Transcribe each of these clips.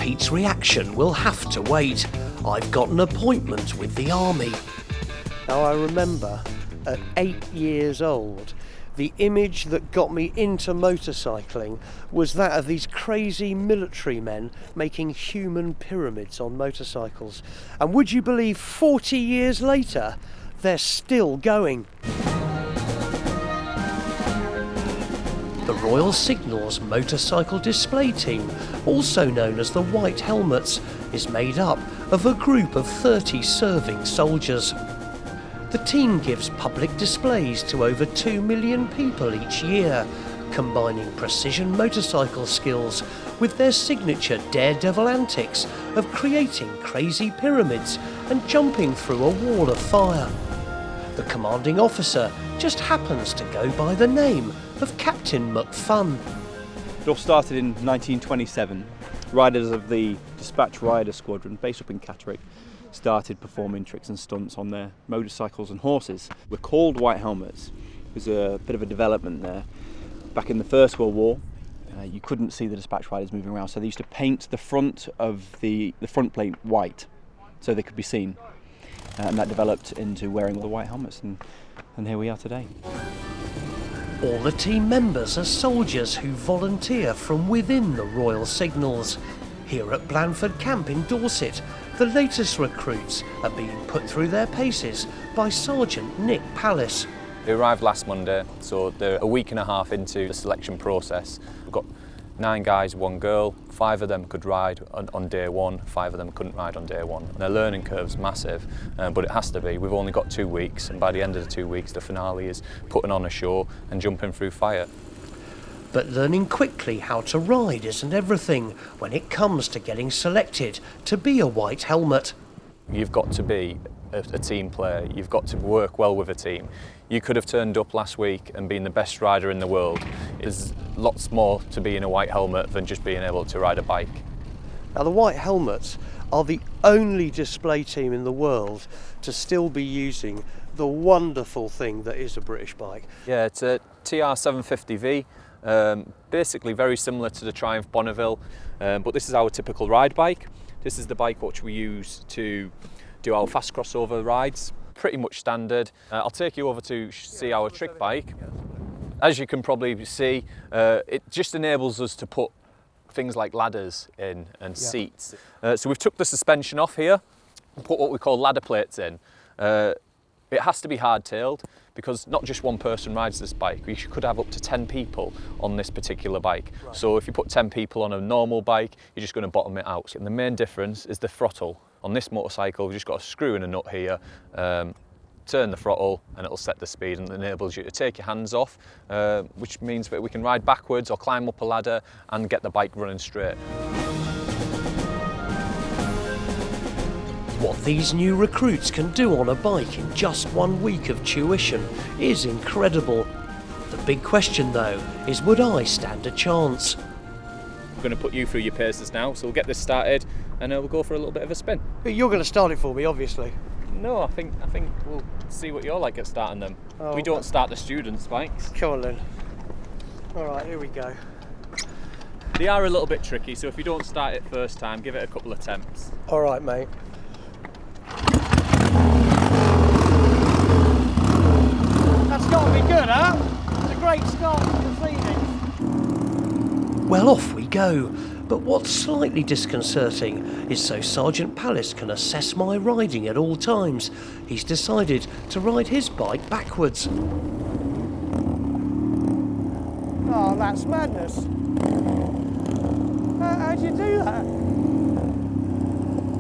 Pete's reaction will have to wait. I've got an appointment with the army. Now I remember, at 8 years old, the image that got me into motorcycling was that of these crazy military men making human pyramids on motorcycles. And would you believe 40 years later, they're still going? The Royal Signal's motorcycle display team, also known as the White Helmets, is made up of a group of 30 serving soldiers. The team gives public displays to over 2 million people each year, combining precision motorcycle skills with their signature daredevil antics of creating crazy pyramids and jumping through a wall of fire. The commanding officer just happens to go by the name of Captain McFun. It all started in 1927. Riders of the Dispatch Rider Squadron, based up in Catterick, started performing tricks and stunts on their motorcycles and horses. We're called White Helmets. There's a bit of a development there. Back in the First World War, you couldn't see the Dispatch Riders moving around, so they used to paint the front of the front plate white so they could be seen. And that developed into wearing the white helmets, and here we are today. All the team members are soldiers who volunteer from within the Royal Signals. Here at Blandford Camp in Dorset, the latest recruits are being put through their paces by Sergeant Nick Pallis. They arrived last Monday, so they're a week and a half into the selection process. We've got 9 guys, 1 girl. 5 of them could ride on day 1, 5 of them couldn't ride on day 1. And their learning curve's massive, but it has to be. We've only got 2 weeks, and by the end of the 2 weeks, the finale is putting on a show and jumping through fire. But learning quickly how to ride isn't everything when it comes to getting selected to be a White Helmet. You've got to be a team player. You've got to work well with a team. You could have turned up last week and been the best rider in the world. There's lots more to being a White Helmet than just being able to ride a bike. Now the White Helmets are the only display team in the world to still be using the wonderful thing that is a British bike. Yeah, it's a TR750V, basically very similar to the Triumph Bonneville, but this is our typical ride bike. This is the bike which we use to do our fast crossover rides. Pretty much standard. I'll take you over to see our trick bike. As you can probably see, it just enables us to put things like ladders in and seats. So we've took the suspension off here and put what we call ladder plates in. It has to be hard-tailed because not just one person rides this bike. We could have up to 10 people on this particular bike. Right. So if you put 10 people on a normal bike, you're just going to bottom it out. And the main difference is the throttle. On this motorcycle, we've just got a screw and a nut here, turn the throttle and it'll set the speed and enables you to take your hands off, which means that we can ride backwards or climb up a ladder and get the bike running straight. What these new recruits can do on a bike in just 1 week of tuition is incredible. The big question though is, would I stand a chance? I'm going to put you through your paces now, so we'll get this started and we'll go for a little bit of a spin. You're going to start it for me, obviously. No, I think we'll see what you're like at starting them. Oh, we don't start the students' bikes. Come on then. All right, here we go. They are a little bit tricky, so if you don't start it first time, give it a couple of attempts. All right, mate. That's got to be good, huh? It's a great start to the proceedings. Well, off we go. But what's slightly disconcerting is so Sergeant Pallis can assess my riding at all times, he's decided to ride his bike backwards. Oh, that's madness. How'd you do that?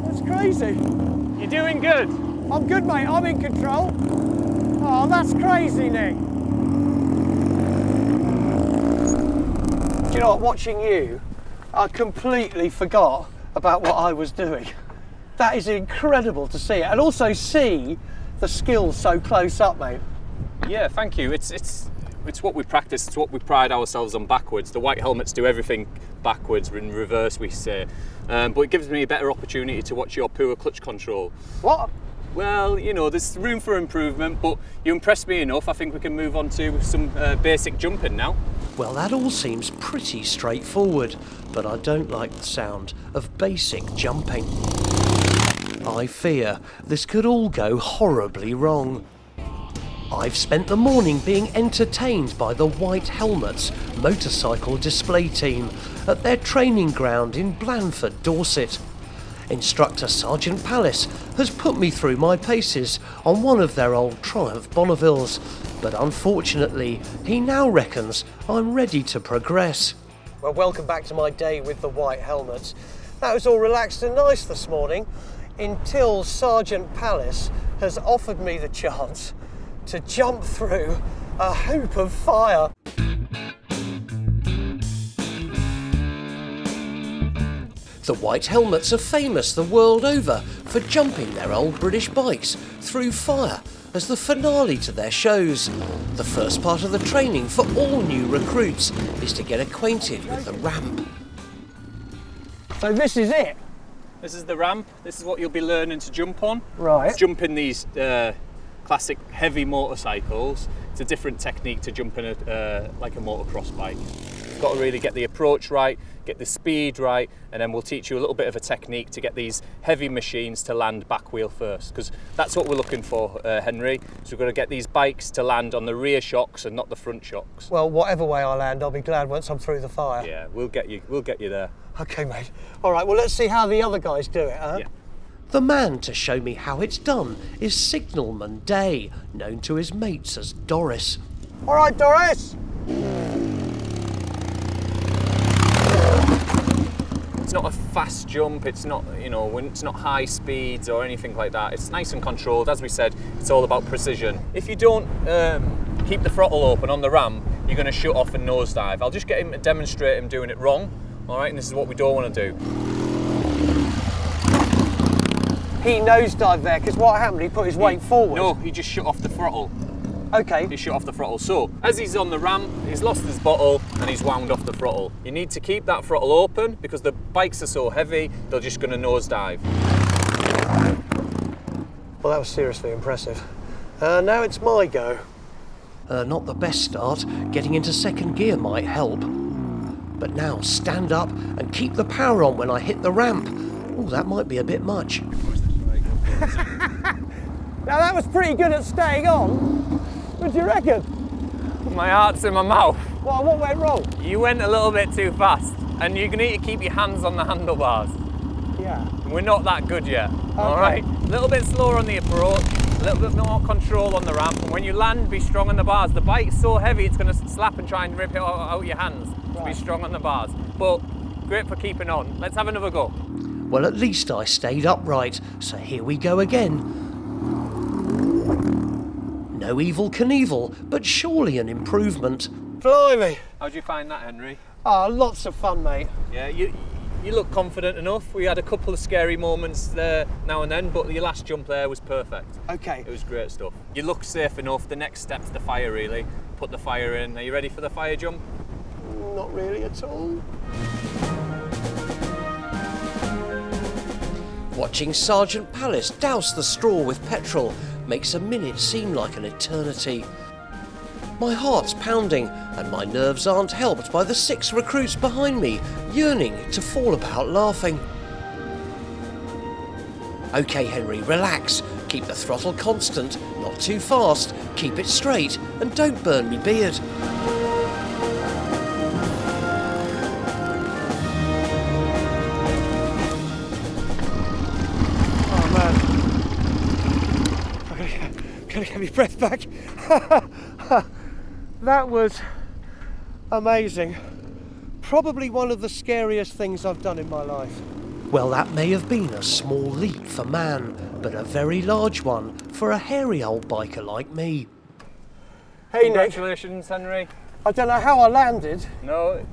That's crazy. You're doing good. I'm good, mate. I'm in control. Oh, that's crazy, Nick. Do you know what? Watching you, I completely forgot about what I was doing. That is incredible to see it, and also see the skills so close up, mate. Yeah, thank you. It's what we practice. It's what we pride ourselves on backwards. The White Helmets do everything backwards, in reverse, we say. But it gives me a better opportunity to watch your poor clutch control. What? Well, you know, there's room for improvement, but you impressed me enough. I think we can move on to some basic jumping now. Well, that all seems pretty straightforward, but I don't like the sound of basic jumping. I fear this could all go horribly wrong. I've spent the morning being entertained by the White Helmets motorcycle display team at their training ground in Blandford, Dorset. Instructor Sergeant Pallis has put me through my paces on one of their old Triumph Bonnevilles, but unfortunately he now reckons I'm ready to progress. Well, welcome back to my day with the White Helmets. That was all relaxed and nice this morning until Sergeant Pallis has offered me the chance to jump through a hoop of fire. The White Helmets are famous the world over for jumping their old British bikes through fire as the finale to their shows. The first part of the training for all new recruits is to get acquainted with the ramp. So this is it? This is the ramp. This is what you'll be learning to jump on. Right. Jumping these classic heavy motorcycles, it's a different technique to jumping like a motocross bike. You've got to really get the approach right, get the speed right, and then we'll teach you a little bit of a technique to get these heavy machines to land back wheel first, because that's what we're looking for, Henry. So we've got to get these bikes to land on the rear shocks and not the front shocks. Well, whatever way I land, I'll be glad once I'm through the fire. Yeah, we'll get you there. Okay, mate. All right, well, let's see how the other guys do it, huh? Yeah. The man to show me how it's done is Signalman Day, known to his mates as Doris. All right, Doris! It's not a fast jump, it's not, it's not high speeds or anything like that. It's nice and controlled. As we said, it's all about precision. If you don't keep the throttle open on the ramp, you're going to shut off and nosedive. I'll just get him to demonstrate him doing it wrong, all right? And this is what we don't want to do. He nosedived there, because what happened? He put his weight forward? No, he just shut off the throttle. Okay. He shut off the throttle. So, as he's on the ramp, he's lost his bottle and he's wound off the throttle. You need to keep that throttle open because the bikes are so heavy, they're just going to nosedive. Well, that was seriously impressive. Now it's my go. Not the best start. Getting into second gear might help. But now stand up and keep the power on when I hit the ramp. Oh, that might be a bit much. Now that was pretty good at staying on. What do you reckon? My heart's in my mouth. Well, what went wrong? You went a little bit too fast and you're going to need to keep your hands on the handlebars. Yeah. We're not that good yet, Okay. all right? A little bit slower on the approach, a little bit more control on the ramp, and when you land, be strong on the bars. The bike's so heavy, it's going to slap and try and rip it out your hands. So be strong on the bars. But great for keeping on. Let's have another go. Well, at least I stayed upright, so here we go again. No Evel Knievel, but surely an improvement. Blimey! How'd you find that, Henry? Oh, lots of fun, mate. Yeah, you look confident enough. We had a couple of scary moments there now and then, but your last jump there was perfect. Okay. It was great stuff. You look safe enough. The next step's the fire, really. Put the fire in. Are you ready for the fire jump? Not really at all. Watching Sergeant Pallis douse the straw with petrol makes a minute seem like an eternity. My heart's pounding and my nerves aren't helped by the 6 recruits behind me yearning to fall about laughing. Okay, Henry, relax. Keep the throttle constant, not too fast, keep it straight and don't burn me beard. Gotta get my breath back. That was amazing. Probably one of the scariest things I've done in my life. Well, that may have been a small leap for man, but a very large one for a hairy old biker like me. Hey, Nick. Congratulations, Henry. I don't know how I landed. No,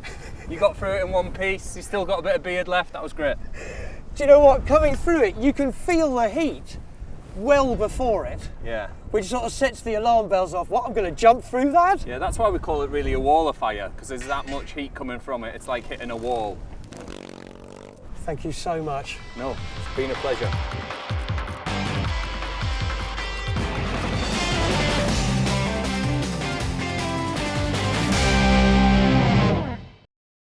you got through it in one piece. You still got a bit of beard left. That was great. Do you know what? Coming through it, you can feel the heat well before it. Yeah. Which sort of sets the alarm bells off. What, I'm going to jump through that? Yeah, that's why we call it really a wall of fire, because there's that much heat coming from it. It's like hitting a wall. Thank you so much. No, it's been a pleasure.